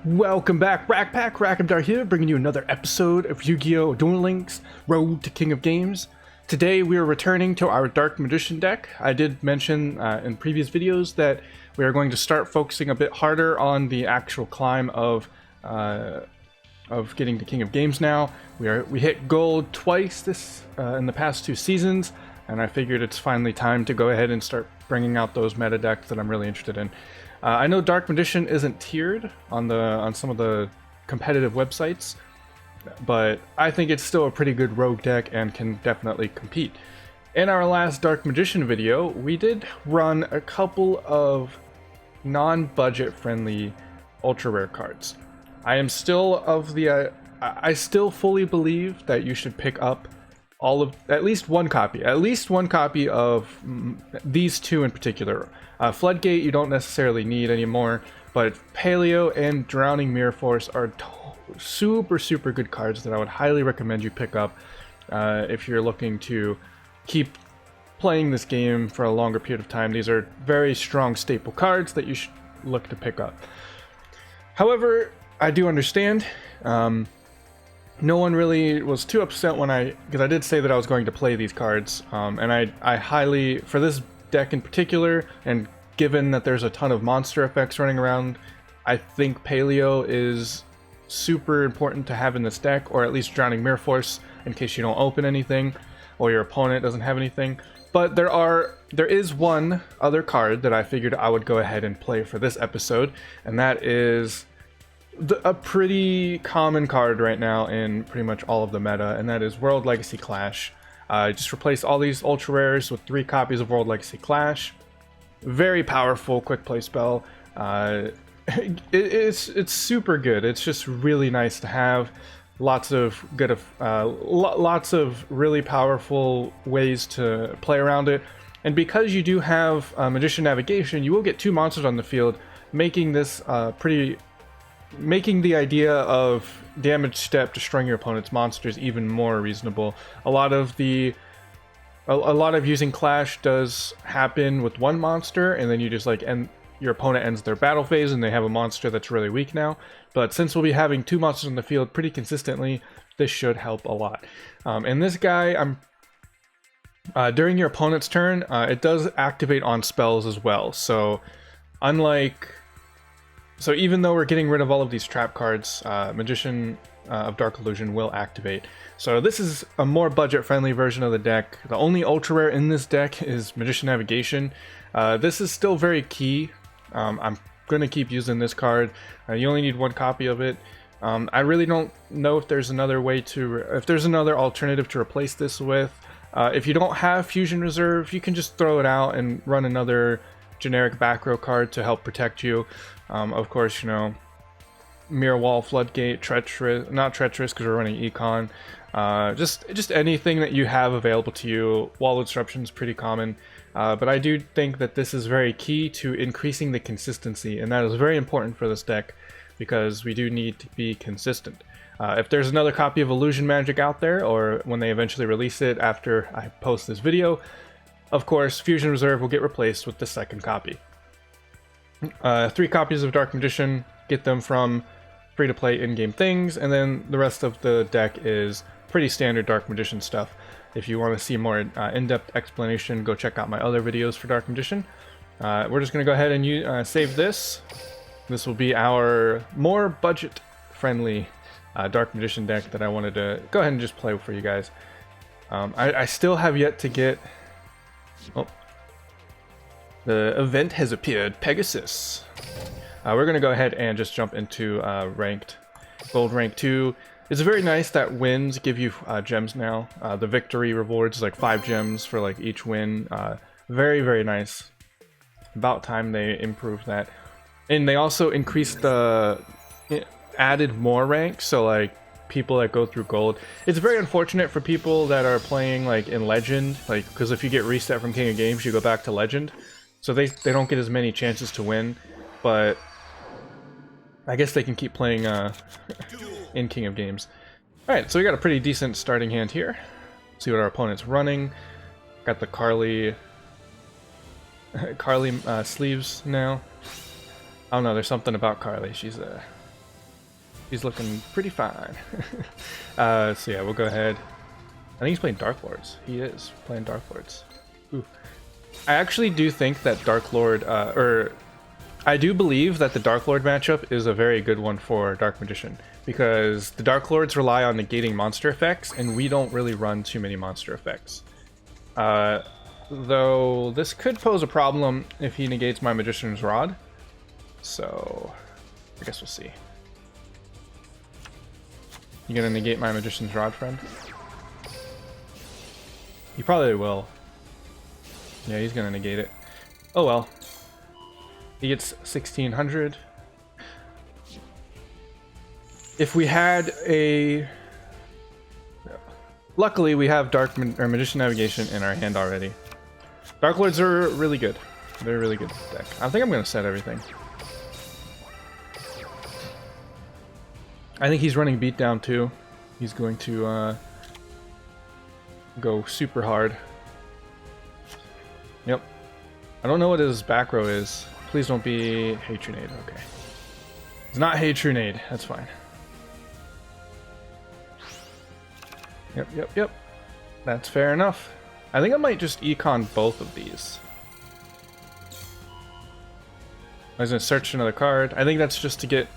Welcome back, Rackpack. Rackhamdar here, bringing you another episode of Yu-Gi-Oh! Duel Links Road to King of Games. Today we are returning to our Dark Magician deck. I did mention in previous videos that we are going to start focusing a bit harder on the actual climb of getting to King of Games now. We hit gold twice in the past 2 seasons, and I figured it's finally time to go ahead and start bringing out those meta decks that I'm really interested in. I know Dark Magician isn't tiered on some of the competitive websites, but I think it's still a pretty good rogue deck and can definitely compete. In our last Dark Magician video, we did run a couple of non-budget friendly ultra rare cards. I am still of the I still fully believe that you should pick up at least one copy of these two in particular. Floodgate you don't necessarily need anymore, but Paleo and Drowning Mirror Force are super good cards that I would highly recommend you pick up if you're looking to keep playing this game for a longer period of time. These are very strong staple cards that you should look to pick up. However, I do understand. No one really was too upset because I did say that I was going to play these cards, and I highly, for this deck in particular, and given that there's a ton of monster effects running around, I think Paleo is super important to have in this deck, or at least Drowning Mirror Force in case you don't open anything or your opponent doesn't have anything. But there is one other card that I figured I would go ahead and play for this episode, and that is a pretty common card right now in pretty much all of the meta, and that is World Legacy Clash. Just replace all these ultra rares with 3 copies of World Legacy Clash. Very powerful quick play spell. It's super good. It's just really nice to have. Lots of really powerful ways to play around it. And because you do have Magician Navigation, you will get 2 monsters on the field, making this making the idea of damage step destroying your opponent's monsters even more reasonable. A lot of using Clash does happen with 1 monster, and then you just your opponent ends their battle phase and they have a monster that's really weak now. But since we'll be having 2 monsters in the field pretty consistently, this should help a lot. And this guy, during your opponent's turn, it does activate on spells as well. So even though we're getting rid of all of these trap cards, Magician of Dark Illusion will activate. So this is a more budget-friendly version of the deck. The only ultra rare in this deck is Magician Navigation. This is still very key. I'm going to keep using this card. You only need 1 copy of it. I really don't know if there's another alternative to replace this with. If you don't have Fusion Reserve, you can just throw it out and run another generic back row card to help protect you. Of course, Mirror Wall, Floodgate, not Treacherous because we're running Econ. Just anything that you have available to you. Wall Disruption is pretty common, but I do think that this is very key to increasing the consistency, and that is very important for this deck because we do need to be consistent. If there's another copy of Illusion Magic out there, or when they eventually release it after I post this video, of course, Fusion Reserve will get replaced with the 2nd copy. 3 copies of Dark Magician, get them from free-to-play in-game things, and then the rest of the deck is pretty standard Dark Magician stuff. If you want to see more in-depth explanation, go check out my other videos for Dark Magician. We're just going to go ahead and save this. This will be our more budget-friendly Dark Magician deck that I wanted to go ahead and just play for you guys. I still have yet to get... Oh. The event has appeared, Pegasus. We're going to go ahead and just jump into ranked. Gold rank 2. It's very nice that wins give you gems now. The victory rewards is 5 gems for each win. Very nice. About time they improved that. And they also added more ranks, so people that go through gold. It's very unfortunate for people that are playing in Legend, because if you get reset from King of Games, you go back to Legend. So they don't get as many chances to win, but I guess they can keep playing in King of Games. Alright, so we got a pretty decent starting hand here. See what our opponent's running. Got the Carly sleeves now. I don't know, there's something about Carly. She's He's looking pretty fine. So yeah, we'll go ahead. I think he's playing Dark Lords. He is playing Dark Lords. Ooh. I actually do think that Dark Lord, I do believe that the Dark Lord matchup is a very good one for Dark Magician, because the Dark Lords rely on negating monster effects, and we don't really run too many monster effects. Though this could pose a problem if he negates my Magician's Rod. So I guess we'll see. You gonna negate my Magician's Rod, friend? He probably will. Yeah, he's gonna negate it. Oh well. He gets 1600. If we had a... Luckily, we have Magician Navigation in our hand already. Dark Lords are really good. They're a really good deck. I think I'm gonna set everything. I think he's running Beatdown too. He's going to go super hard. Yep. I don't know what his back row is. Please don't be Hatronade. Okay. It's not Hatronade. That's fine. Yep. That's fair enough. I think I might just econ both of these. I was going to search another card. I think that's just to get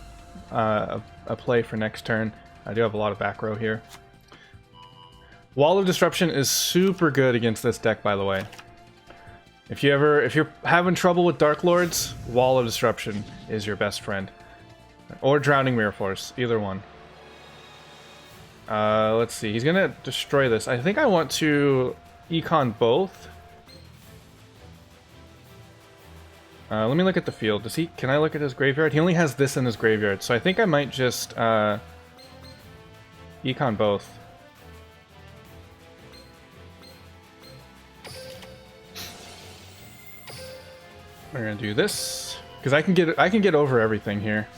a play for next turn. I do have a lot of back row here. Wall of Disruption is super good against this deck, by the way. If you're having trouble with Dark Lords, Wall of Disruption is your best friend. Or Drowning Mirror Force, either one. Let's see, he's gonna destroy this. I think I want to econ both. Let me look at the field. Can I look at his graveyard? He only has this in his graveyard, so I think I might just econ both. We're gonna do this because I can get over everything here.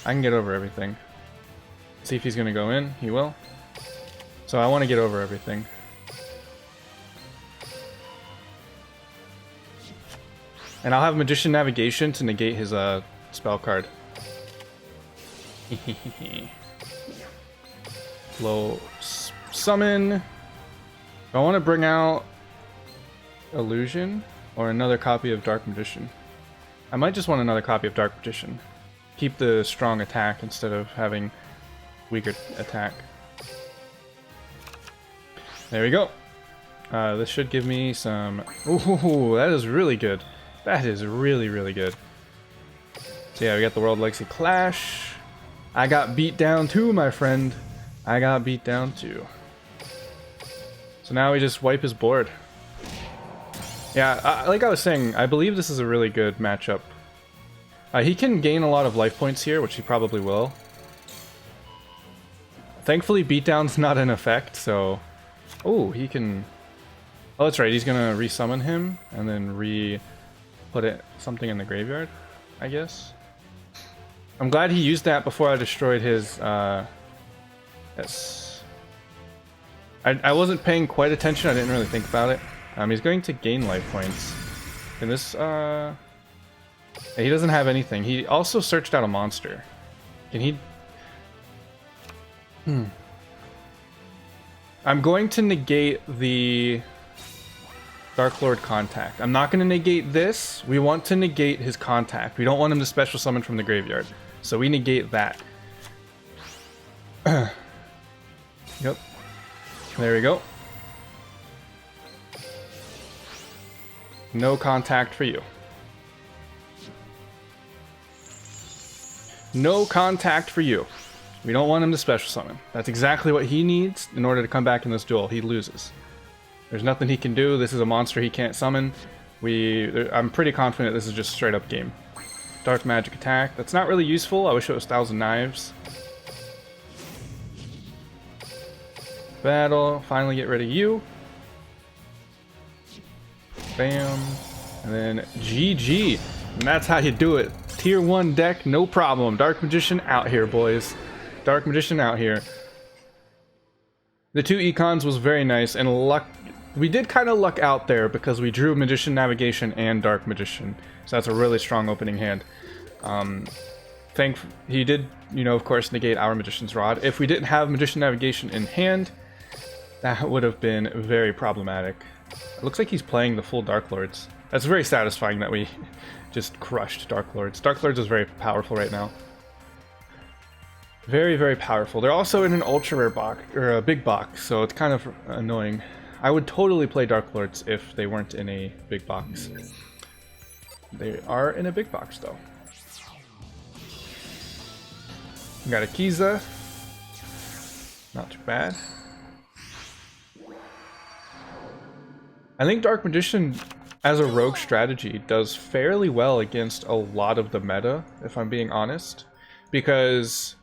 I can get over everything. See if he's gonna go in. He will. So I want to get over everything. And I'll have Magician Navigation to negate his spell card. Low summon. Do I want to bring out Illusion or another copy of Dark Magician? I might just want another copy of Dark Magician. Keep the strong attack instead of having weaker attack. There we go. This should give me some... Ooh, that is really good. That is really, really good. So yeah, we got the World Legacy Clash. I got beat down too, my friend. I got beat down too. So now we just wipe his board. Yeah, like I was saying, I believe this is a really good matchup. He can gain a lot of life points here, which he probably will. Thankfully, beatdown's not in effect, so... Oh, he can... Oh, that's right, he's gonna resummon him, and then put something in the graveyard, I guess. I'm glad he used that before I destroyed his... Yes. I wasn't paying quite attention, I didn't really think about it. He's going to gain life points. And this, he doesn't have anything. He also searched out a monster. Can he... I'm going to negate the Dark Lord Contact. I'm not going to negate this. We want to negate his Contact. We don't want him to special summon from the graveyard. So we negate that. Yep. There we go. No contact for you. No contact for you. We don't want him to special summon. That's exactly what he needs in order to come back in this duel. He loses. There's nothing he can do. This is a monster he can't summon. I'm pretty confident this is just straight up game. Dark Magic Attack. That's not really useful. I wish it was Thousand Knives. Battle. Finally get rid of you. Bam. And then GG. And that's how you do it. Tier 1 deck, no problem. Dark Magician out here, boys. Dark Magician out here. The two econs was very nice, and luck. We did kind of luck out there because we drew Magician Navigation and Dark Magician. So that's a really strong opening hand. he did, you know, of course, negate our Magician's Rod. If we didn't have Magician Navigation in hand, that would have been very problematic. It looks like he's playing the full Dark Lords. That's very satisfying that we just crushed Dark Lords. Dark Lords is very powerful right now. Very, very powerful. They're also in an ultra rare box, or a big box, so it's kind of annoying. I would totally play Dark Lords if they weren't in a big box. They are in a big box, though. We got a Kiza. Not too bad. I think Dark Magician, as a rogue strategy, does fairly well against a lot of the meta, if I'm being honest. Because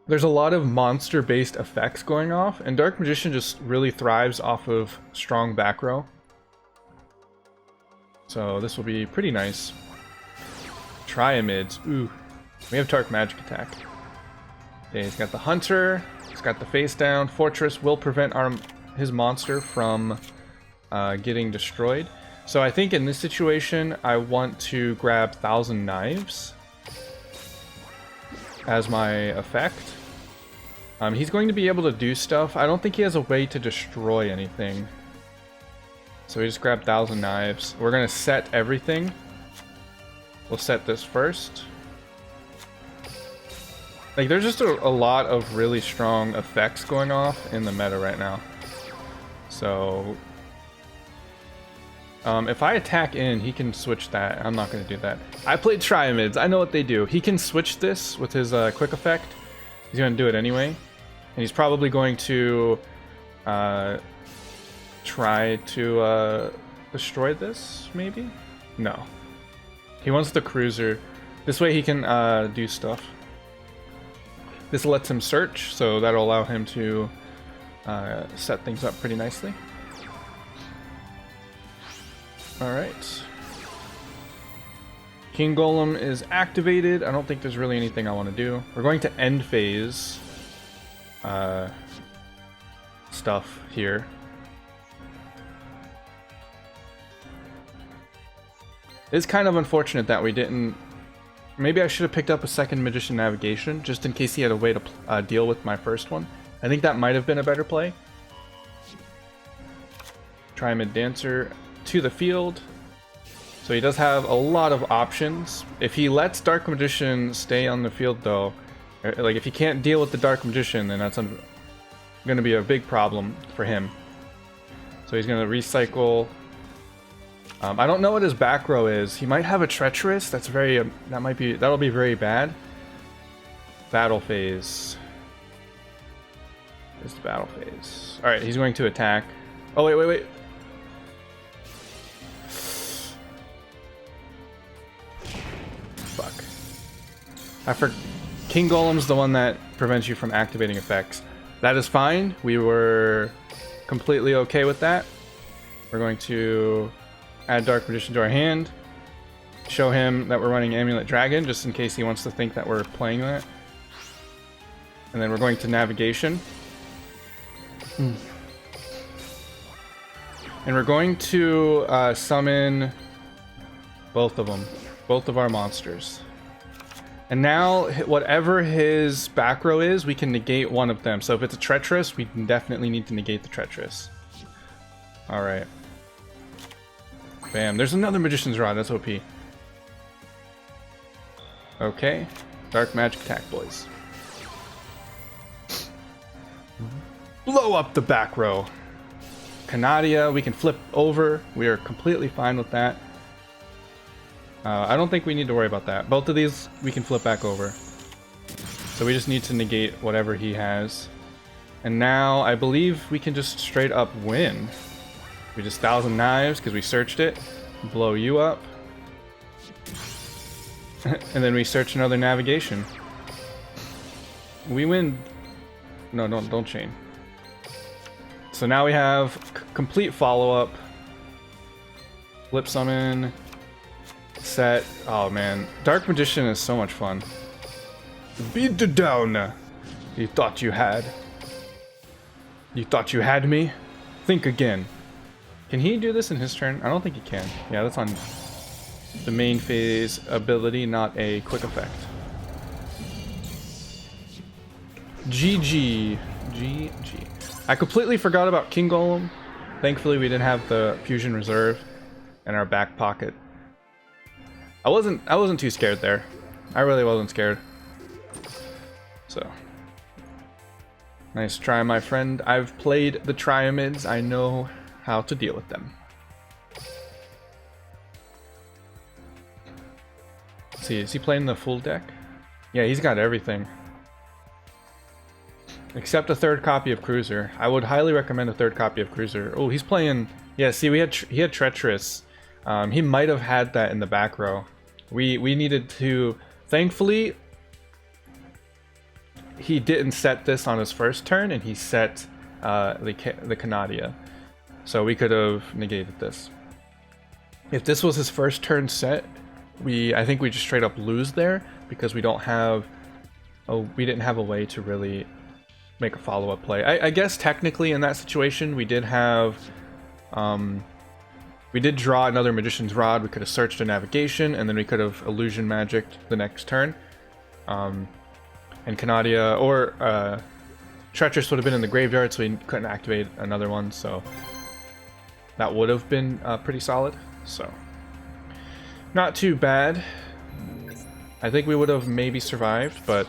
there's a lot of monster-based effects going off, and Dark Magician just really thrives off of strong back row. So this will be pretty nice. Triamids. Ooh. We have Dark Magic Attack. Okay, he's got the Hunter. He's got the Face Down. Fortress will prevent his monster from getting destroyed. So I think in this situation, I want to grab 1,000 Knives as my effect. He's going to be able to do stuff. I don't think he has a way to destroy anything. So we just grab 1,000 Knives. We're going to set everything. We'll set this first. Like, there's just a lot of really strong effects going off in the meta right now. So if I attack in, he can switch that. I'm not going to do that. I played Triamids. I know what they do. He can switch this with his quick effect. He's going to do it anyway. And he's probably going to try to destroy this, maybe? No. He wants the cruiser. This way he can do stuff. This lets him search, so that'll allow him to set things up pretty nicely. Alright. King Golem is activated. I don't think there's really anything I want to do. We're going to end phase stuff here. It's kind of unfortunate that we didn't... Maybe I should have picked up a second Magician Navigation, just in case he had a way to deal with my first one. I think that might have been a better play. Triamid Dancer to the field. So he does have a lot of options. If he lets Dark Magician stay on the field, though, like if he can't deal with the Dark Magician, then that's going to be a big problem for him. So he's going to recycle... I don't know what his back row is. He might have a Treacherous. That's very... that'll be very bad. Battle phase. It's the battle phase. Alright, he's going to attack. Oh, wait. Fuck. King Golem's the one that prevents you from activating effects. That is fine. We were completely okay with that. We're going to... add Dark Magician to our hand. Show him that we're running Amulet Dragon, just in case he wants to think that we're playing that. And then we're going to Navigation. And we're going to summon both of them. Both of our monsters. And now, whatever his back row is, we can negate one of them. So if it's a Treacherous, we definitely need to negate the Treacherous. Alright. Bam, there's another Magician's Rod, that's OP. Okay, Dark Magic Attack, boys. Blow up the back row. Canadia, we can flip over. We are completely fine with that. I don't think we need to worry about that. Both of these, we can flip back over. So we just need to negate whatever he has. And now, I believe we can just straight up win. We just 1,000 Knives because we searched it. Blow you up. And then we search another Navigation. We win. No, don't chain. So now we have complete follow-up. Flip summon. Set. Oh man. Dark Magician is so much fun. Beat it down. You thought you had. You thought you had me? Think again. Can he do this in his turn? I don't think he can. Yeah, that's on... the main phase ability, not a quick effect. GG. GG. I completely forgot about King Golem. Thankfully, we didn't have the fusion reserve in our back pocket. I wasn't too scared there. I really wasn't scared. So, nice try, my friend. I've played the Triamids. I know how to deal with them. Let's see, is he playing the full deck? Yeah, he's got everything. Except a third copy of Cruiser. I would highly recommend a third copy of Cruiser. Oh, he's playing... Yeah, see, he had Treacherous. He might have had that in the back row. We needed to... Thankfully, he didn't set this on his first turn, and he set the Canadia. So we could have negated this. If this was his first turn set, I think we just straight up lose there, because we don't have... Oh, we didn't have a way to really make a follow-up play. I guess technically in that situation we did have... we did draw another Magician's Rod. We could have searched a navigation, and then we could have Illusion Magicked the next turn. And Canadia or Treacherous would have been in the graveyard, so we couldn't activate another one, so that would have been pretty solid. So, not too bad. I think we would have maybe survived, but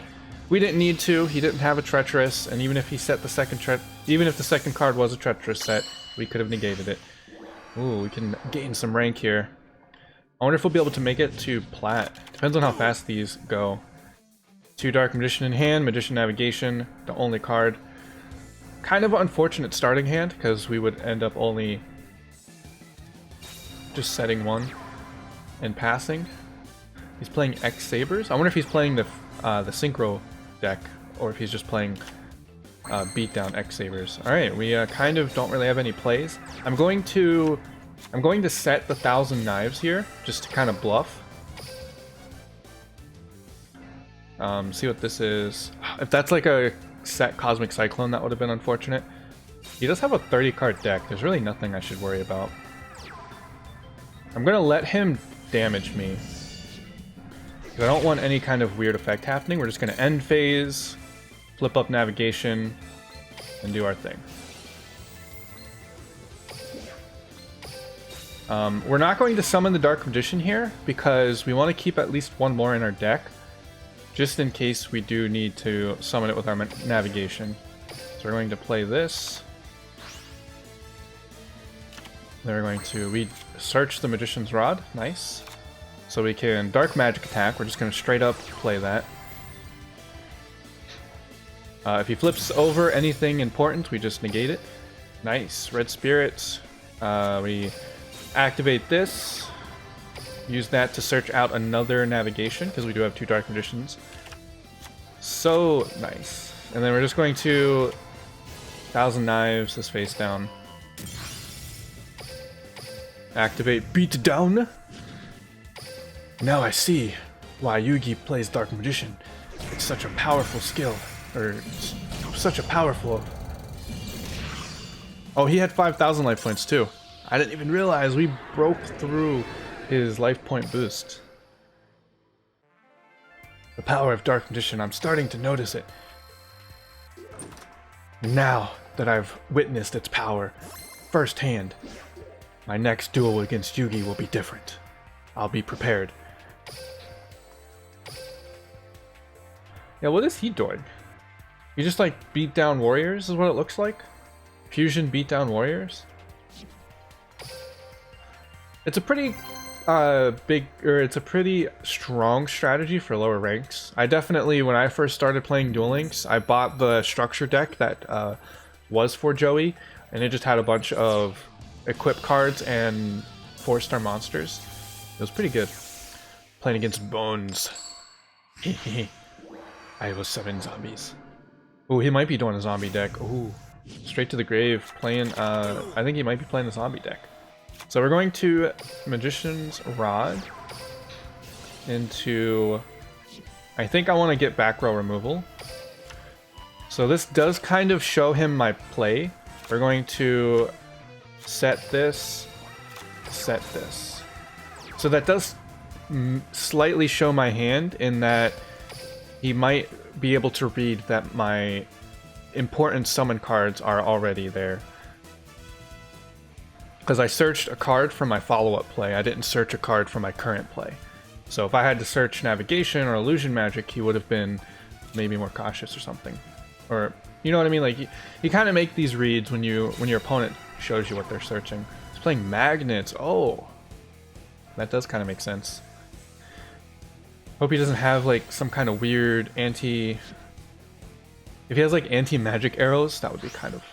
we didn't need to. He didn't have a Treacherous, and even if he set the second even if the second card was a Treacherous set, we could have negated it. Ooh, we can gain some rank here. I wonder if we'll be able to make it to Plat. Depends on how fast these go. 2 Dark Magician in hand, Magician Navigation, the only card. Kind of unfortunate starting hand, because we would end up only just setting 1 and passing. He's playing X Sabers. I wonder if he's playing the Synchro deck, or if he's just playing Beatdown X Sabers. Alright, we kind of don't really have any plays. I'm going to set the 1,000 Knives here, just to kind of bluff. See what this is. If that's like a set Cosmic Cyclone, that would have been unfortunate. He does have a 30 card deck. There's really nothing I should worry about. I'm gonna let him damage me. I don't want any kind of weird effect happening. We're just gonna end phase, flip up navigation, and do our thing. We're not going to summon the Dark Magician here, because we want to keep at least 1 more in our deck, just in case we do need to summon it with our navigation. So we're going to play this. Then we're going to search the Magician's Rod. Nice. So we can Dark Magic attack. We're just going to straight up play that. If he flips over anything important, we just negate it. Nice. Red Spirits. We activate this. Use that to search out another navigation, because we do have 2 Dark Magicians. So nice. And then we're just going to 1,000 Knives this face down. Activate Beat Down. Now I see why Yugi plays Dark Magician. It's such a powerful skill. Or such a powerful... Oh, he had 5,000 life points too. I didn't even realize we broke through his life point boost. The power of Dark Magician, I'm starting to notice it. Now that I've witnessed its power firsthand, my next duel against Yugi will be different. I'll be prepared. Yeah, what is he doing? He just like beat down warriors is what it looks like? Fusion beat down warriors? It's a pretty it's a pretty strong strategy for lower ranks. I definitely, when I first started playing Duel Links, I bought the structure deck that was for Joey, and it just had a bunch of equip cards and 4-star monsters. It was pretty good. Playing against Bones. I will summon zombies. Oh, he might be doing a zombie deck. Ooh, straight to the grave. Playing, I think he might be playing the zombie deck. So we're going to Magician's Rod into... I think I want to get back row removal. So this does kind of show him my play. We're going to set this, set this. So that does slightly show my hand in that he might be able to read that my important summon cards are already there. Because I searched a card for my follow-up play, I didn't search a card for my current play. So if I had to search Navigation or Illusion Magic, he would have been maybe more cautious or something. Or, you know what I mean? Like, you kind of make these reads when your opponent shows you what they're searching. He's playing Magnets. Oh, that does kind of make sense. Hope he doesn't have like some kind of weird anti... If he has like anti-magic arrows, that would be kind of...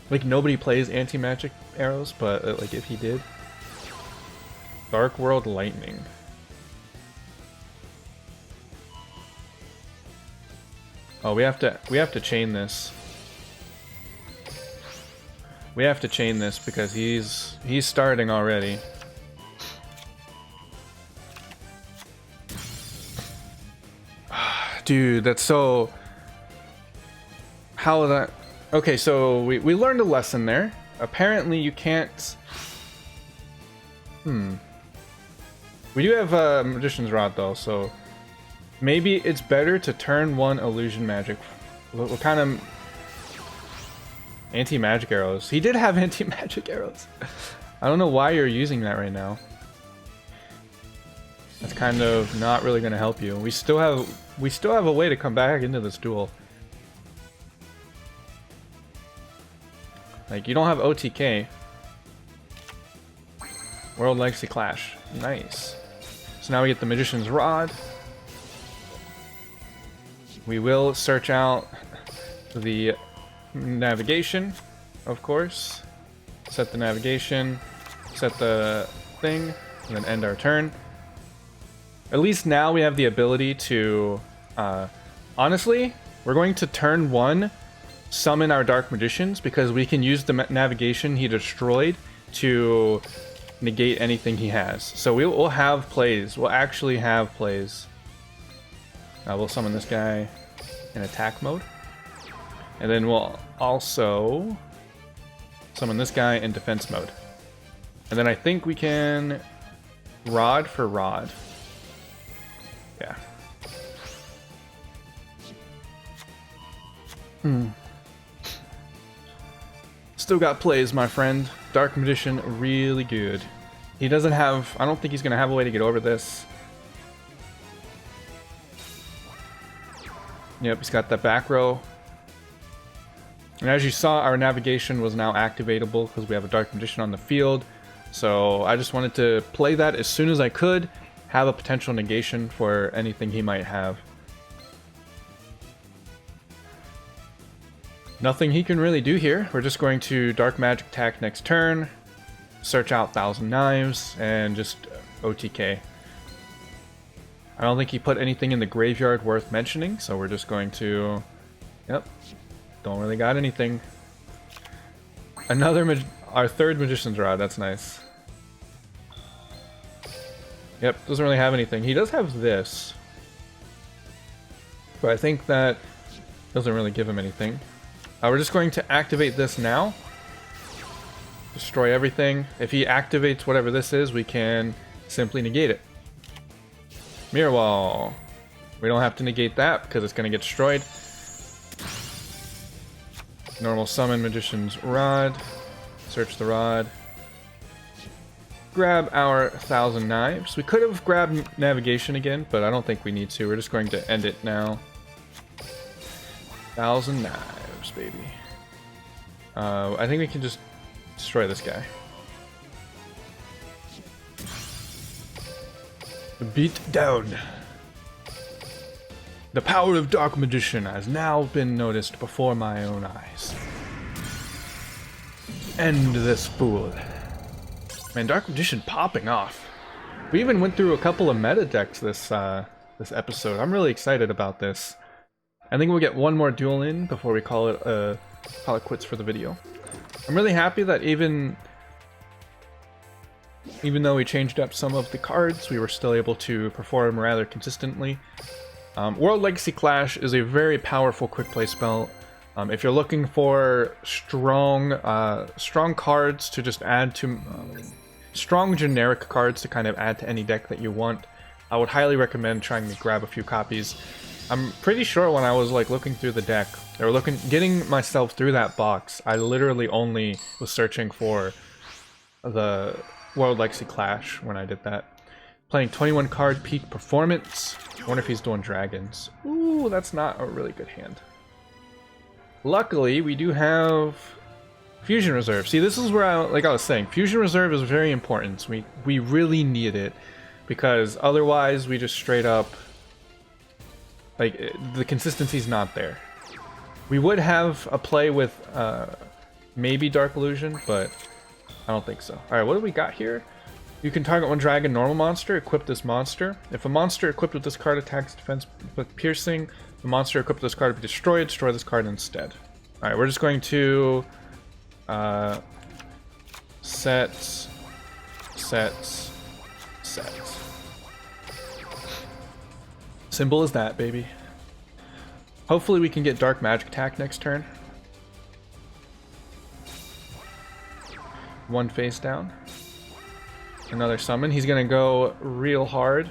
Like, nobody plays anti-magic arrows, but like if he did... Dark World Lightning. Oh, we have to chain this. We have to chain this because he's starting already. Dude, that's so... How that... Okay, so we learned a lesson there. Apparently you can't... We do have Magician's Rod though, so... Maybe it's better to turn one Illusion Magic. What kind of... Anti-magic arrows. He did have anti-magic arrows. I don't know why you're using that right now. That's kind of not really going to help you. We still have a way to come back into this duel. Like, you don't have OTK. World Legacy Clash. Nice. So now we get the Magician's Rod. We will search out the navigation, of course. Set the navigation, set the thing, and then end our turn. At least now we have the ability to... honestly, we're going to turn one summon our Dark Magicians because we can use the navigation he destroyed to negate anything he has. So we'll have plays. We'll actually have plays. We'll summon this guy in attack mode. And then we'll also summon this guy in defense mode. And then I think we can Rod for Rod. Yeah. Still got plays, my friend. Dark Magician, really good. He doesn't have... I don't think he's going to have a way to get over this. Yep, he's got that back row. And as you saw, our navigation was now activatable because we have a Dark Magician on the field. So I just wanted to play that as soon as I could, have a potential negation for anything he might have. Nothing he can really do here. We're just going to Dark Magic attack next turn, search out 1,000 Knives, and just OTK. I don't think he put anything in the graveyard worth mentioning, so we're just going to... Yep. Don't really got anything. Our third Magician's Rod, that's nice. Yep, doesn't really have anything. He does have this. But I think that doesn't really give him anything. We're just going to activate this now. Destroy everything. If he activates whatever this is, we can simply negate it. Mirror Wall. We don't have to negate that because it's going to get destroyed. Normal summon Magician's Rod. Search the rod. Grab our 1,000 Knives. We could have grabbed navigation again, but I don't think we need to. We're just going to end it now. 1,000 Knives, baby. I think we can just destroy this guy. Beat down. The power of Dark Magician has now been noticed before my own eyes. End this fool. Man, Dark Magician popping off. We even went through a couple of meta decks this episode. I'm really excited about this. I think we'll get one more duel in before we call it quits for the video. I'm really happy that even though we changed up some of the cards, we were still able to perform rather consistently. World Legacy Clash is a very powerful quick play spell. If you're looking for strong cards to just add to strong generic cards to kind of add to any deck that you want. I would highly recommend trying to grab a few copies. I'm pretty sure when I was like looking through the deck, or getting myself through that box, I literally only was searching for the World Legacy Clash when I did that. Playing 21 card peak performance. I wonder if he's doing dragons. Ooh, that's not a really good hand. Luckily, we do have Fusion Reserve. See, this is where like I was saying, Fusion Reserve is very important. We really need it, because otherwise we just straight up, like, the consistency's not there. We would have a play with maybe Dark Illusion, but I don't think so. Alright, what do we got here? You can target one dragon normal monster, equip this monster. If a monster equipped with this card attacks defense with piercing, the monster equipped with this card will be destroyed. Destroy this card instead. Alright, we're just going to sets. Simple as that, baby. Hopefully we can get Dark Magic Attack next turn. One face down. Another summon. He's gonna go real hard.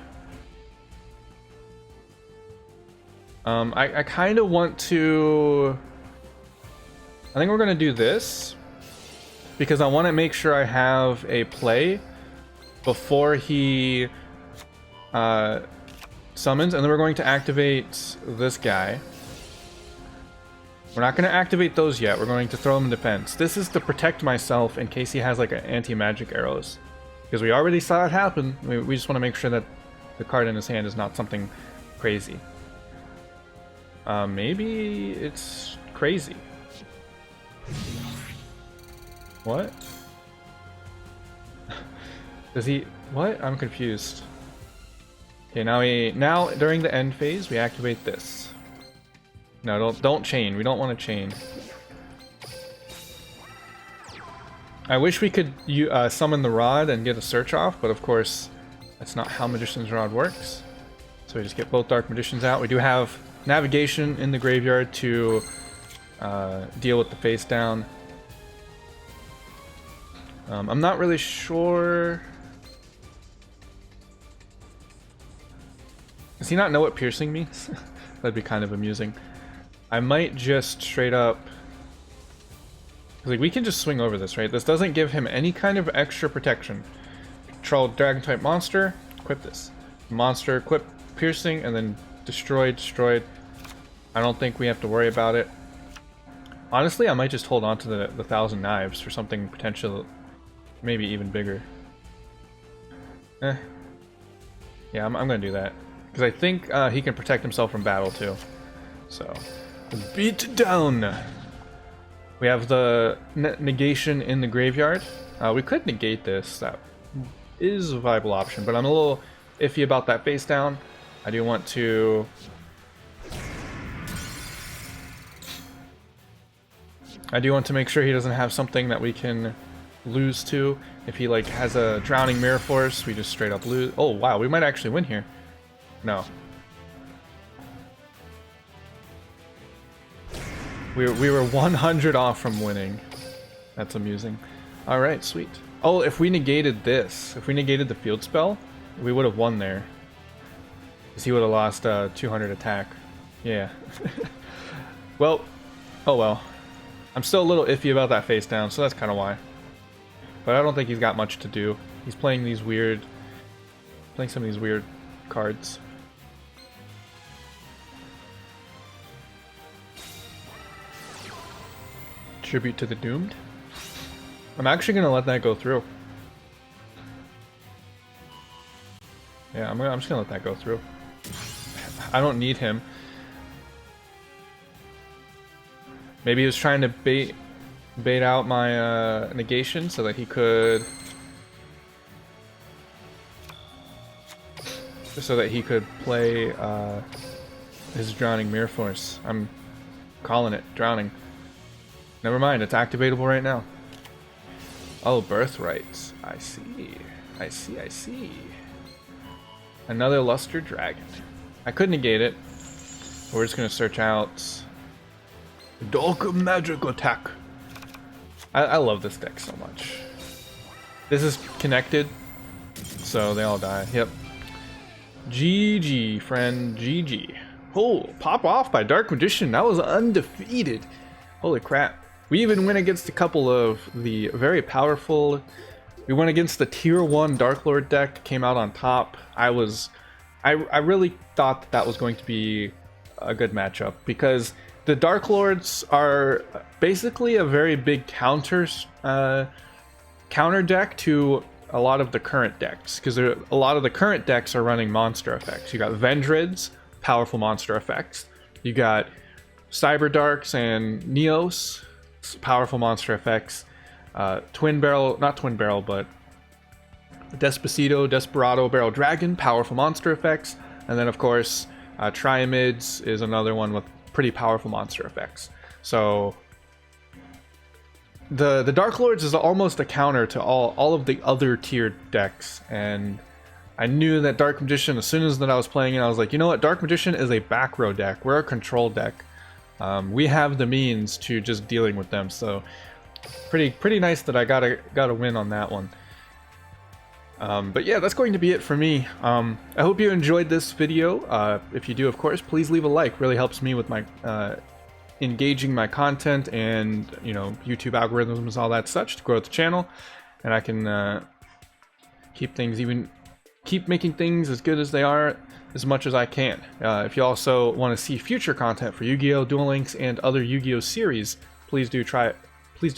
I kind of want to... I think we're gonna do this, because I want to make sure I have a play before he summons, and then we're going to activate this guy. We're not going to activate those yet. We're going to throw him in defense. This is to protect myself in case he has like anti-magic arrows, because we already saw it happen. We just want to make sure that the card in his hand is not something crazy. Maybe it's crazy. What? Does he... What? I'm confused. Okay, now during the end phase, we activate this. No, don't chain. We don't want to chain. I wish we could summon the rod and get a search off, but of course, that's not how Magician's Rod works. So we just get both Dark Magicians out. We do have navigation in the graveyard to deal with the face down. I'm not really sure. Does he not know what piercing means? That'd be kind of amusing. I might just straight up... Like, we can just swing over this, right? This doesn't give him any kind of extra protection. Control dragon type monster, equip this. Monster, equip piercing, and then destroyed. I don't think we have to worry about it. Honestly, I might just hold on to the 1,000 knives for something potential, maybe even bigger. Yeah, I'm gonna do that. Because I think he can protect himself from battle too. So, beat down! We have the negation in the graveyard. We could negate this. That is a viable option, but I'm a little iffy about that face down. I do want to... make sure he doesn't have something that we can lose to. If he like has a drowning mirror force, we just straight up lose. Oh wow, we might actually win here. No. We were 100 off from winning. That's amusing. Alright, sweet. Oh, if we negated this, if we negated the field spell, we would have won there. Because he would have lost 200 attack. Yeah. Well, oh well. I'm still a little iffy about that face down, so that's kind of why. But I don't think he's got much to do. He's playing some of these weird cards. Tribute to the Doomed. I'm actually gonna let that go through. Yeah, I'm just gonna let that go through. I don't need him. Maybe he was trying to bait out my negation so that he could play his Drowning Mirror Force. I'm calling it drowning. Never mind, it's activatable right now. Oh, Birthright. I see. Another Luster Dragon. I could negate it. We're just gonna search out Dark Magic Attack. I love this deck so much. This is connected, so they all die. Yep. GG, friend. GG. Oh, pop off by Dark Magician. That was undefeated. Holy crap. We even went against a couple of the very powerful... We went against the tier 1 Dark Lord deck, came out on top. I really thought that was going to be a good matchup, because the Dark Lords are basically a very big counter deck to a lot of the current decks, because a lot of the current decks are running monster effects. You got Vendrids, powerful monster effects. You got Cyber Darks and Neos, powerful monster effects. Twin Barrel, not Twin Barrel, but Desperado Barrel Dragon, powerful monster effects. And then of course, Triamids is another one with pretty powerful monster effects. So the Dark Lords is almost a counter to all of the other tiered decks, and I knew that Dark Magician, as soon as that I was playing it, I was like, you know what, Dark Magician is a back row deck. We're a control deck. We have the means to just dealing with them, so pretty nice that I got a win on that one. But yeah, that's going to be it for me. I hope you enjoyed this video. If you do, of course, please leave a like. Really helps me with my engaging my content and, you know, YouTube algorithms, all that such, to grow the channel, and I can keep making things as good as they are as much as I can. If you also want to see future content for Yu-Gi-Oh, Duel Links, and other Yu-Gi-Oh series, please do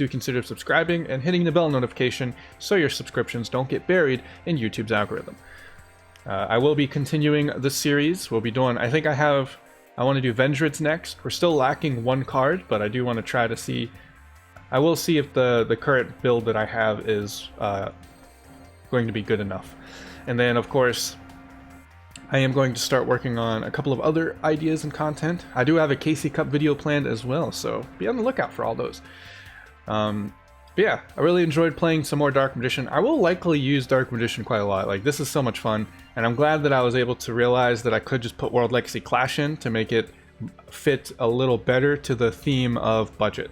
consider subscribing and hitting the bell notification so your subscriptions don't get buried in YouTube's algorithm. I will be continuing this series. We'll be doing, I want to do Vendrids next. We're still lacking one card, but I do want to try to see, I will see if the current build that I have is going to be good enough. And then of course, I am going to start working on a couple of other ideas and content. I do have a KC Cup video planned as well, so be on the lookout for all those. But yeah, I really enjoyed playing some more Dark Magician. I will likely use Dark Magician quite a lot. Like, this is so much fun, and I'm glad that I was able to realize that I could just put World Legacy Clash in to make it fit a little better to the theme of budget.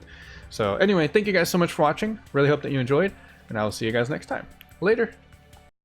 So anyway, thank you guys so much for watching. Really hope that you enjoyed, and I will see you guys next time. Later!